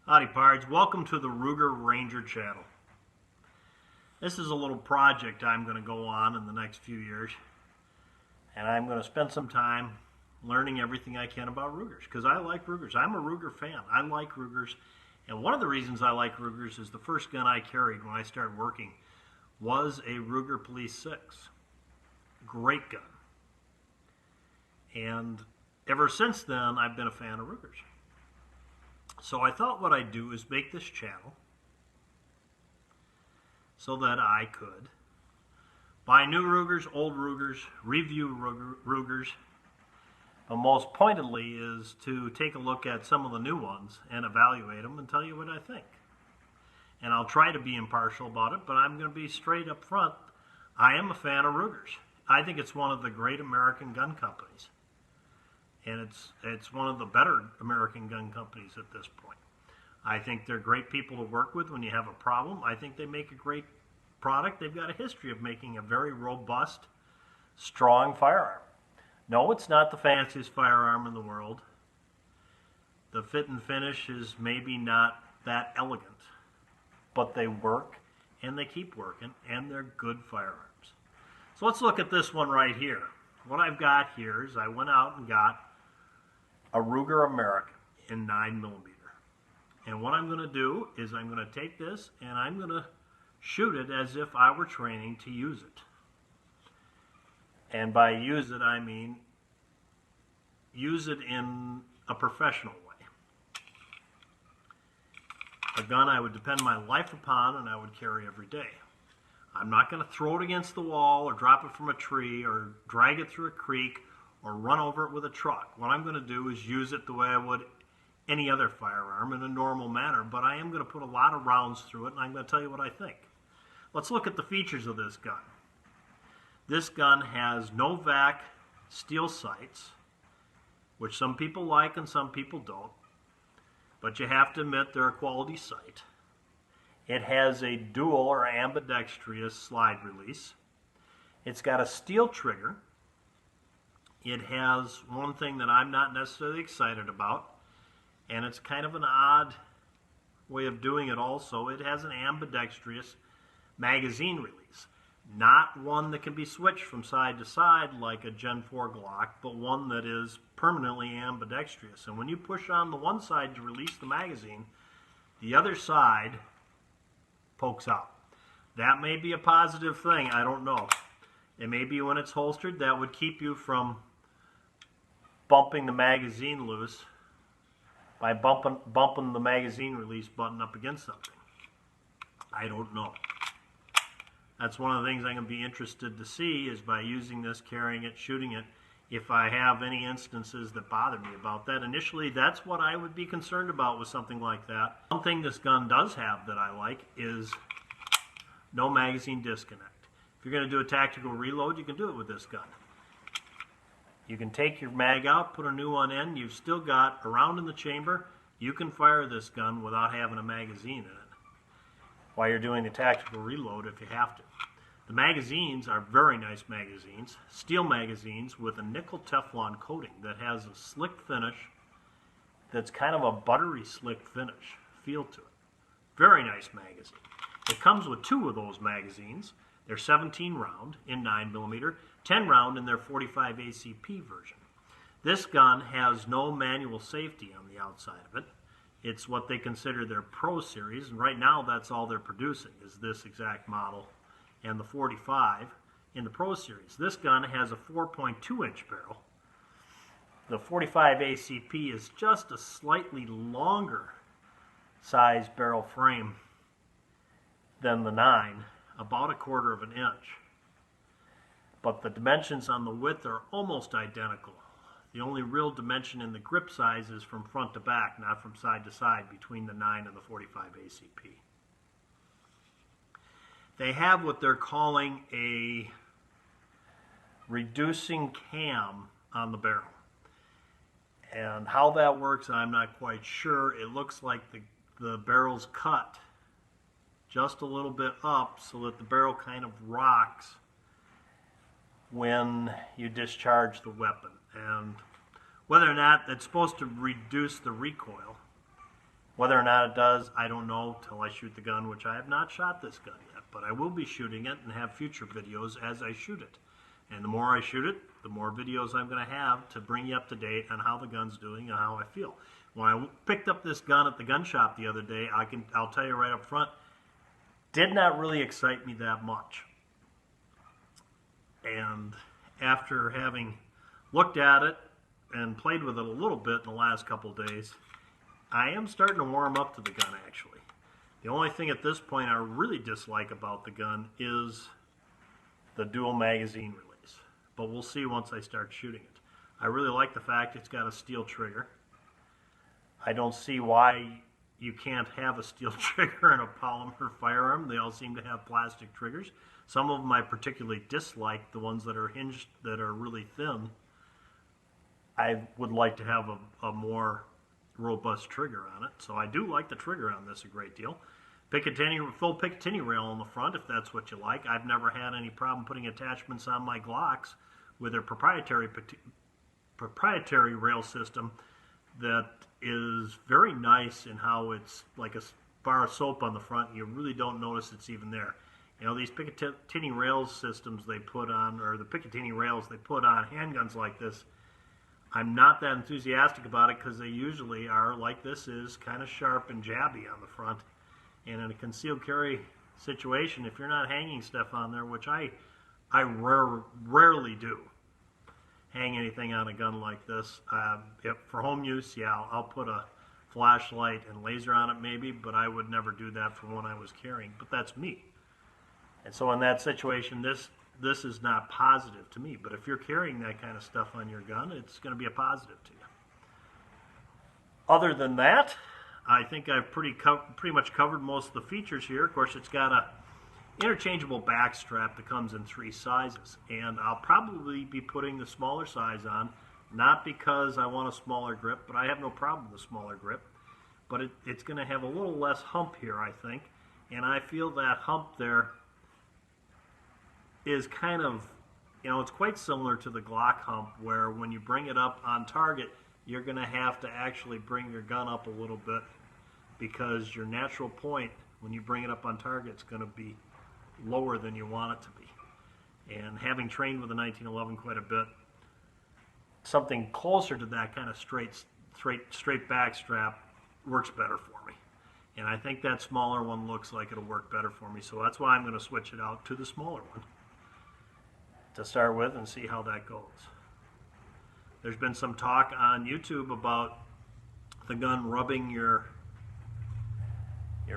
Howdy pards, welcome to the Ruger Ranger channel. This is a little project I'm going to go on in the next few years, and I'm going to spend some time learning everything I can about Rugers because I like Rugers. I'm a Ruger fan. I like Rugers, and one of the reasons I like Rugers is the first gun I carried when I started working was a Ruger Police 6. Great gun. And ever since then I've been a fan of Rugers. So I thought what I'd do is make this channel so that I could buy new Rugers, old Rugers, review Rugers, but most pointedly is to take a look at some of the new ones and evaluate them and tell you what I think. And I'll try to be impartial about it, but I'm going to be straight up front. I am a fan of Rugers. I think it's one of the great American gun companies. And it's one of the better American gun companies at this point. I think they're great people to work with when you have a problem. I think they make a great product. They've got a history of making a very robust, strong firearm. No, it's not the fanciest firearm in the world. The fit and finish is maybe not that elegant, but they work and they keep working and they're good firearms. So let's look at this one right here. What I've got here is I went out and got a Ruger American in 9mm. And what I'm going to do is I'm going to take this and I'm going to shoot it as if I were training to use it. And by use it, I mean use it in a professional way. A gun I would depend my life upon and I would carry every day. I'm not going to throw it against the wall or drop it from a tree or drag it through a creek or run over it with a truck. What I'm going to do is use it the way I would any other firearm in a normal manner, but I am going to put a lot of rounds through it and I'm going to tell you what I think. Let's look at the features of this gun. This gun has no vac steel sights, which some people like and some people don't, but you have to admit they're a quality sight. It has a dual or ambidextrous slide release. It's got a steel trigger. It has one thing that I'm not necessarily excited about, and it's kind of an odd way of doing it also. It has an ambidextrous magazine release. Not one that can be switched from side to side like a Gen 4 Glock, but one that is permanently ambidextrous. And when you push on the one side to release the magazine, the other side pokes out. That may be a positive thing, I don't know. It may be when it's holstered that would keep you from bumping the magazine loose by bumping the magazine release button up against something. I don't know. That's one of the things I'm going to be interested to see is by using this, carrying it, shooting it, if I have any instances that bother me about that. Initially, that's what I would be concerned about with something like that. One thing this gun does have that I like is no magazine disconnect. If you're going to do a tactical reload, you can do it with this gun. You can take your mag out, put a new one in, you've still got a round in the chamber. You can fire this gun without having a magazine in it while you're doing the tactical reload if you have to. The magazines are very nice magazines, steel magazines with a nickel Teflon coating that has a slick finish that's kind of a buttery slick finish feel to it. Very nice magazine. It comes with two of those magazines. They're 17 round in 9mm, 10 round in their 45 ACP version. This gun has no manual safety on the outside of it. It's what they consider their Pro Series, and right now that's all they're producing is this exact model and the 45 in the Pro Series. This gun has a 4.2-inch barrel. The 45 ACP is just a slightly longer size barrel frame than the 9, about 1/4 of an inch. But the dimensions on the width are almost identical. The only real dimension in the grip size is from front to back, not from side to side between the 9 and the 45 ACP. They have what they're calling a reducing cam on the barrel. And how that works, I'm not quite sure. It looks like the barrel's cut just a little bit up so that the barrel kind of rocks when you discharge the weapon. And whether or not it's supposed to reduce the recoil, Whether or not it does, I don't know till I shoot the gun, which I have not shot this gun yet. But I will be shooting it and have future videos as I shoot it. And the more I shoot it, the more videos I'm going to have to bring you up to date on how the gun's doing and how I feel. When I picked up this gun at the gun shop the other day, I'll tell you right up front, did not really excite me that much. And after having looked at it and played with it a little bit in the last couple days, I am starting to warm up to the gun, actually. The only thing at this point I really dislike about the gun is the dual magazine release. But we'll see once I start shooting it. I really like the fact it's got a steel trigger. I don't see why you can't have a steel trigger in a polymer firearm. They all seem to have plastic triggers. Some of them I particularly dislike, the ones that are hinged, that are really thin. I would like to have a more robust trigger on it. So I do like the trigger on this a great deal. Full Picatinny rail on the front, if that's what you like. I've never had any problem putting attachments on my Glocks with their proprietary rail system that is very nice in how it's like a bar of soap on the front. You really don't notice it's even there. You know, these Picatinny rails systems they put on, or the Picatinny rails they put on handguns like this, I'm not that enthusiastic about it because they usually are, like this is, kind of sharp and jabby on the front. And in a concealed carry situation, if you're not hanging stuff on there, which I rarely do, hang anything on a gun like this. For home use, yeah, I'll put a flashlight and laser on it maybe, but I would never do that for one I was carrying. But that's me. And so in that situation, this is not positive to me. But if you're carrying that kind of stuff on your gun, it's going to be a positive to you. Other than that, I think I've pretty much covered most of the features here. Of course, it's got a interchangeable back strap that comes in 3 sizes, and I'll probably be putting the smaller size on, not because I want a smaller grip, but I have no problem with a smaller grip, but it's going to have a little less hump here, I think, and I feel that hump there is kind of, you know, it's quite similar to the Glock hump, where when you bring it up on target, you're going to have to actually bring your gun up a little bit, because your natural point when you bring it up on target is going to be lower than you want it to be. And having trained with a 1911 quite a bit, something closer to that kind of straight back strap works better for me. And I think that smaller one looks like it'll work better for me, so that's why I'm going to switch it out to the smaller one to start with and see how that goes. There's been some talk on YouTube about the gun rubbing your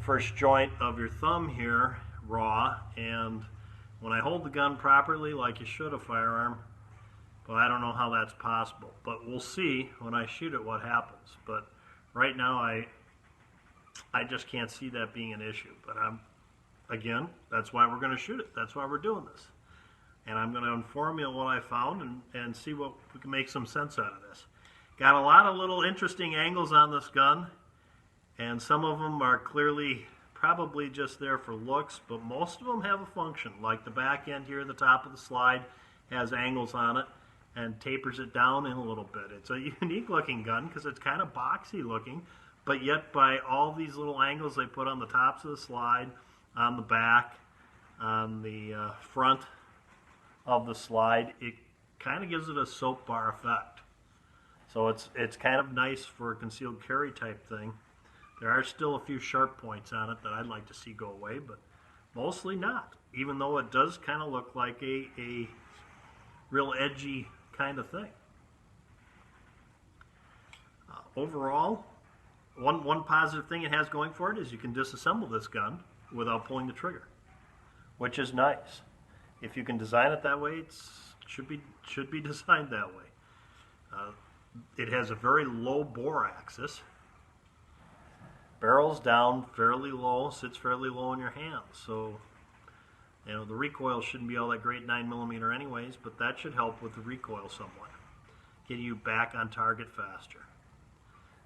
first joint of your thumb here raw, and when I hold the gun properly like you should a firearm, well, I don't know how that's possible, but we'll see when I shoot it what happens. But right now I just can't see that being an issue. But again, that's why we're going to shoot it. That's why we're doing this. And I'm going to inform you of what I found and see what we can make some sense out of this. Got a lot of little interesting angles on this gun, and some of them are clearly probably just there for looks, but most of them have a function. Like the back end here, the top of the slide has angles on it and tapers it down in a little bit. It's a unique looking gun because it's kind of boxy looking, but yet by all these little angles they put on the tops of the slide, on the back, on the front of the slide, it kind of gives it a soap bar effect. So it's kind of nice for a concealed carry type thing. There are still a few sharp points on it that I'd like to see go away, but mostly not, even though it does kind of look like a real edgy kind of thing. Overall, one positive thing it has going for it is you can disassemble this gun without pulling the trigger, which is nice. If you can design it that way, it should be designed that way. It has a very low bore axis. Barrels down fairly low, sits fairly low in your hands. So, you know, the recoil shouldn't be all that great 9mm anyways, but that should help with the recoil somewhat, getting you back on target faster.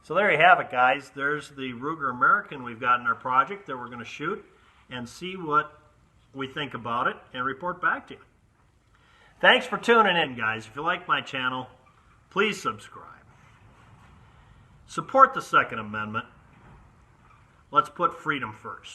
So there you have it, guys. There's the Ruger American we've got in our project that we're going to shoot and see what we think about it and report back to you. Thanks for tuning in, guys. If you like my channel, please subscribe. Support the Second Amendment. Let's put freedom first.